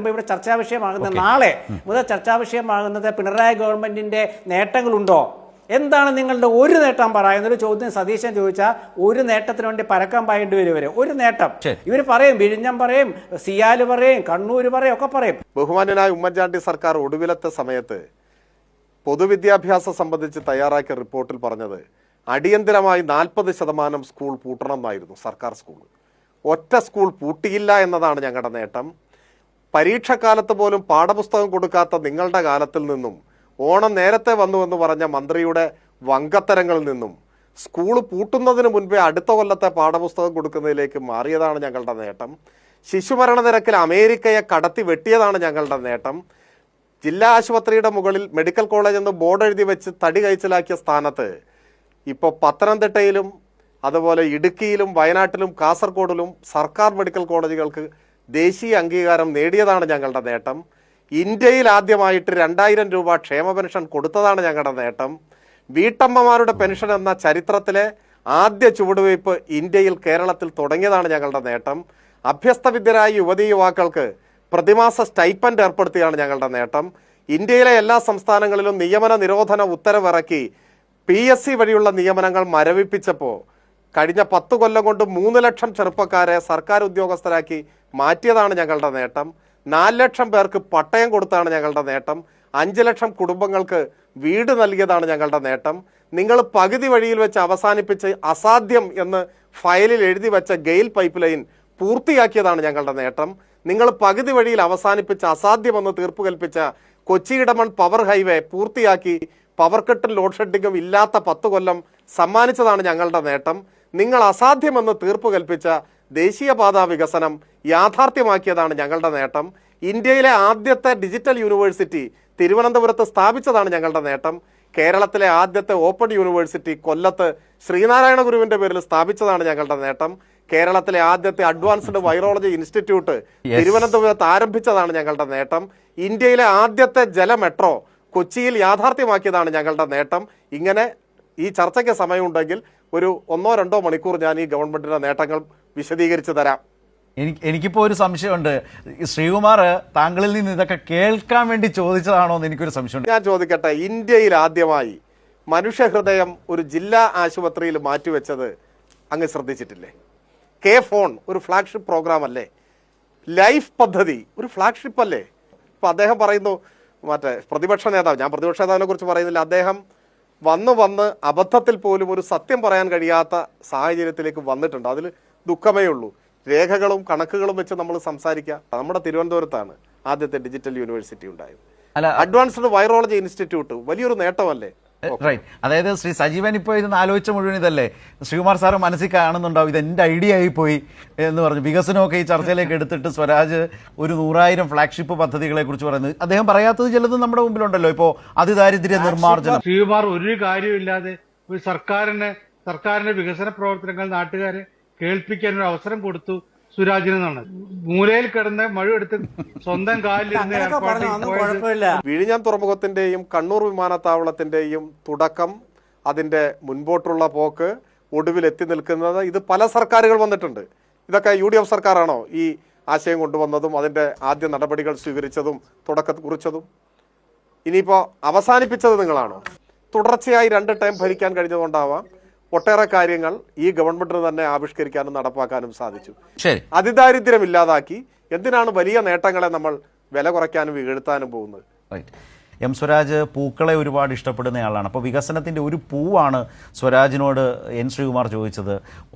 ഇവിടെ ചർച്ചാ വിഷയമാകുന്ന നാളെ മുതൽ ചർച്ചാ വിഷയമാകുന്നത് പിണറായി ഗവൺമെന്റിന്റെ നേട്ടങ്ങളുണ്ടോ, എന്താണ് നിങ്ങളുടെ ഒരു നേട്ടം പറയുന്നൊരു ചോദ്യം സതീശൻ ചോദിച്ചാൽ ഒരു നേട്ടത്തിന് വേണ്ടി പരക്കം പായേണ്ടി വരും. ഒരു നേട്ടം ഇവർ പറയും, വിഴിഞ്ഞം പറയും, സിയാല് പറയും, കണ്ണൂര് പറയും, ഒക്കെ പറയും. ബഹുമാന്യനായ ഉമ്മൻചാണ്ടി സർക്കാർ ഒടുവിലത്തെ സമയത്ത് പൊതുവിദ്യാഭ്യാസം സംബന്ധിച്ച് തയ്യാറാക്കിയ റിപ്പോർട്ടിൽ പറഞ്ഞത് അടിയന്തരമായി 40% സ്കൂൾ പൂട്ടണം എന്നായിരുന്നു. സർക്കാർ സ്കൂൾ ഒറ്റ സ്കൂൾ പൂട്ടിയില്ല എന്നതാണ് ഞങ്ങളുടെ നേട്ടം. പരീക്ഷക്കാലത്ത് പോലും പാഠപുസ്തകം കൊടുക്കാത്ത നിങ്ങളുടെ കാലത്തിൽ നിന്നും ഓണം നേരത്തെ വന്നുവെന്ന് പറഞ്ഞ മന്ത്രിയുടെ വങ്കത്തരങ്ങളിൽ നിന്നും സ്കൂൾ പൂട്ടുന്നതിന് മുൻപേ അടുത്ത കൊല്ലത്തെ പാഠപുസ്തകം കൊടുക്കുന്നതിലേക്ക് മാറിയതാണ് ഞങ്ങളുടെ നേട്ടം. ശിശുമരണ നിരക്കിൽ അമേരിക്കയെ കടത്തി വെട്ടിയതാണ് ഞങ്ങളുടെ നേട്ടം. ജില്ലാ ആശുപത്രിയുടെ മുകളിൽ മെഡിക്കൽ കോളേജ് എന്ന് ബോർഡ് എഴുതി വെച്ച് തടി കഴിച്ചിലാക്കിയ സ്ഥാനത്ത് ഇപ്പോൾ പത്തനംതിട്ടയിലും അതുപോലെ ഇടുക്കിയിലും വയനാട്ടിലും കാസർഗോഡിലും സർക്കാർ മെഡിക്കൽ കോളേജുകൾക്ക് ദേശീയ അംഗീകാരം നേടിയതാണ് ഞങ്ങളുടെ നേട്ടം. ഇന്ത്യയിൽ ആദ്യമായിട്ട് 2000 രൂപ ക്ഷേമ പെൻഷൻ കൊടുത്തതാണ് ഞങ്ങളുടെ നേട്ടം. വീട്ടമ്മമാരുടെ പെൻഷൻ എന്ന ചരിത്രത്തിലെ ആദ്യ ചുവടുവയ്പ് ഇന്ത്യയിൽ കേരളത്തിൽ തുടങ്ങിയതാണ് ഞങ്ങളുടെ നേട്ടം. അഭ്യസ്തവിദ്യരായ യുവതീ യുവാക്കൾക്ക് പ്രതിമാസ സ്റ്റൈപ്പൻഡ് ഏർപ്പെടുത്തിയാണ് ഞങ്ങളുടെ നേട്ടം. ഇന്ത്യയിലെ എല്ലാ സംസ്ഥാനങ്ങളിലും നിയമന നിരോധന ഉത്തരവിറക്കി PSC വഴിയുള്ള നിയമനങ്ങൾ മരവിപ്പിച്ചപ്പോൾ കഴിഞ്ഞ 10 കൊല്ലം കൊണ്ട് 3 ലക്ഷം ചെറുപ്പക്കാരെ സർക്കാർ ഉദ്യോഗസ്ഥരാക്കി മാറ്റിയതാണ് ഞങ്ങളുടെ നേട്ടം. 4 ലക്ഷം പേർക്ക് പട്ടയം കൊടുത്താണ് ഞങ്ങളുടെ നേട്ടം. 5 ലക്ഷം കുടുംബങ്ങൾക്ക് വീട് നൽകിയതാണ് ഞങ്ങളുടെ നേട്ടം. നിങ്ങൾ പകുതി വഴിയിൽ വെച്ച് അവസാനിപ്പിച്ച് അസാധ്യം എന്ന് ഫയലിൽ എഴുതി വെച്ച ഗെയിൽ പൈപ്പ് ലൈൻ പൂർത്തിയാക്കിയതാണ് ഞങ്ങളുടെ നേട്ടം. നിങ്ങൾ പകുതി വഴിയിൽ അവസാനിപ്പിച്ച് അസാധ്യമെന്ന് തീർപ്പ് കൽപ്പിച്ച കൊച്ചി ഇടമൺ പവർ ഹൈവേ പൂർത്തിയാക്കി പവർ കട്ടും ലോഡ് ഷെഡിങ്ങും ഇല്ലാത്ത 10 കൊല്ലം സമ്മാനിച്ചതാണ് ഞങ്ങളുടെ നേട്ടം. നിങ്ങൾ അസാധ്യമെന്ന് തീർപ്പ് കൽപ്പിച്ച ദേശീയപാതാ വികസനം യാഥാർത്ഥ്യമാക്കിയതാണ് ഞങ്ങളുടെ നേട്ടം. ഇന്ത്യയിലെ ആദ്യത്തെ ഡിജിറ്റൽ യൂണിവേഴ്സിറ്റി തിരുവനന്തപുരത്ത് സ്ഥാപിച്ചതാണ് ഞങ്ങളുടെ നേട്ടം. കേരളത്തിലെ ആദ്യത്തെ ഓപ്പൺ യൂണിവേഴ്സിറ്റി കൊല്ലത്ത് ശ്രീനാരായണ ഗുരുവിന്റെ പേരിൽ സ്ഥാപിച്ചതാണ് ഞങ്ങളുടെ നേട്ടം. കേരളത്തിലെ ആദ്യത്തെ അഡ്വാൻസ്ഡ് വൈറോളജി ഇൻസ്റ്റിറ്റ്യൂട്ട് തിരുവനന്തപുരത്ത് ആരംഭിച്ചതാണ് ഞങ്ങളുടെ നേട്ടം. ഇന്ത്യയിലെ ആദ്യത്തെ ജല മെട്രോ കൊച്ചിയിൽ യാഥാർത്ഥ്യമാക്കിയതാണ് ഞങ്ങളുടെ നേട്ടം. ഇങ്ങനെ ഈ ചർച്ചയ്ക്ക് സമയമുണ്ടെങ്കിൽ ഒരു 1-2 മണിക്കൂർ ഞാൻ ഈ ഗവൺമെന്റിന്റെ നേട്ടങ്ങൾ വിശദീകരിച്ചു തരാം. എനിക്കിപ്പോൾ ഒരു സംശയമുണ്ട്. ശ്രീകുമാർ താങ്കളിൽ നിന്ന് ഇതൊക്കെ കേൾക്കാൻ വേണ്ടി ചോദിച്ചതാണോ എന്ന് എനിക്കൊരു സംശയമുണ്ട്. ഞാൻ ചോദിക്കട്ടെ, ഇന്ത്യയിൽ ആദ്യമായി മനുഷ്യഹൃദയം ഒരു ജില്ലാ ആശുപത്രിയിൽ മാറ്റിവെച്ചത് അങ്ങ് ശ്രദ്ധിച്ചിട്ടില്ലേ? K-Phone ഒരു ഫ്ലാഗ്ഷിപ്പ് പ്രോഗ്രാം അല്ലേ? ലൈഫ് പദ്ധതി ഒരു ഫ്ലാഗ്ഷിപ്പ് അല്ലേ? ഇപ്പം അദ്ദേഹം പറയുന്നു, മറ്റേ പ്രതിപക്ഷ നേതാവ്, ഞാൻ പ്രതിപക്ഷ നേതാവിനെ കുറിച്ച് പറയുന്നില്ല, അദ്ദേഹം വന്ന് അബദ്ധത്തിൽ പോലും ഒരു സത്യം പറയാൻ കഴിയാത്ത സാഹചര്യത്തിലേക്ക് വന്നിട്ടുണ്ട്. അതിൽ ദുഃഖമേ ഉള്ളൂ. രേഖകളും കണക്കുകളും വെച്ച് നമ്മൾ സംസാരിക്കുക. നമ്മുടെ തിരുവനന്തപുരത്താണ് ആദ്യത്തെ ഡിജിറ്റൽ യൂണിവേഴ്സിറ്റി ഉണ്ടായത്. അഡ്വാൻസ്ഡ് വൈറോളജി ഇൻസ്റ്റിറ്റ്യൂട്ട് വലിയൊരു നേട്ടമല്ലേ? റൈറ്റ്. അതായത് ശ്രീ സജീവൻ ഇപ്പോൾ ഇരുന്ന് ആലോചിച്ച മുഴുവൻ ഇതല്ലേ? ശ്രീകുമാർ സാറ് മനസ്സിൽ കാണുന്നുണ്ടാവും, ഇത് എൻ്റെ ഐഡിയ ആയിപ്പോയി എന്ന് പറഞ്ഞു. വികസനമൊക്കെ ഈ ചർച്ചയിലേക്ക് എടുത്തിട്ട് സ്വരാജ് ഒരു 100,000 ഫ്ലാഗ്ഷിപ്പ് പദ്ധതികളെ കുറിച്ച് പറയുന്നത്, അദ്ദേഹം പറയാത്തത് ചിലത് നമ്മുടെ മുമ്പിലുണ്ടല്ലോ. ഇപ്പോൾ അതിദാരിദ്ര്യ നിർമ്മാർജ്ജനം. ശ്രീകുമാർ ഒരു കാര്യമില്ലാതെ ഒരു സർക്കാരിന്റെ വികസന പ്രവർത്തനങ്ങൾ നാട്ടുകാരെ കേൾപ്പിക്കാൻ ഒരു അവസരം കൊടുത്തു സുരാജിനെന്നാണ്. മൂലയിൽ കിടന്ന് മഴയെടുത്ത് സ്വന്തം കാലിൽ വിഴിഞ്ഞം തുറമുഖത്തിന്റെയും കണ്ണൂർ വിമാനത്താവളത്തിന്റെയും തുടക്കം, അതിന്റെ മുൻപോട്ടുള്ള പോക്ക്, ഒടുവിൽ എത്തി നിൽക്കുന്നത്, ഇത് പല സർക്കാരുകൾ വന്നിട്ടുണ്ട്. ഇതൊക്കെ UDF സർക്കാരാണോ ഈ ആശയം കൊണ്ടുവന്നതും അതിന്റെ ആദ്യ നടപടികൾ സ്വീകരിച്ചതും തുടക്കം കുറിച്ചതും? ഇനിയിപ്പോ അവസാനിപ്പിച്ചത് നിങ്ങളാണോ? തുടർച്ചയായി 2 ടൈം ഭരിക്കാൻ കഴിഞ്ഞതുകൊണ്ടാവാം ഒട്ടേറെ കാര്യങ്ങൾ ഈ ഗവൺമെന്റിന് തന്നെ ആവിഷ്കരിക്കാനും നടപ്പാക്കാനും സാധിച്ചു. അതിദാരിദ്ര്യം ഇല്ലാതാക്കി. എന്തിനാണ് വലിയ നേട്ടങ്ങളെ നമ്മൾ വില കുറയ്ക്കാനും ഇകഴ്ത്താനും പോകുന്നത്? എം സ്വരാജ് പൂക്കളെ ഒരുപാട് ഇഷ്ടപ്പെടുന്നയാളാണ്. അപ്പോൾ വികസനത്തിൻ്റെ ഒരു പൂവാണ് സ്വരാജിനോട് എൻ ശ്രീകുമാർ ചോദിച്ചത്.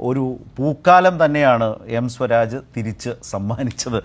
ഒരു പൂക്കാലം തന്നെയാണ് എം സ്വരാജ് തിരിച്ച് സമ്മാനിച്ചത്.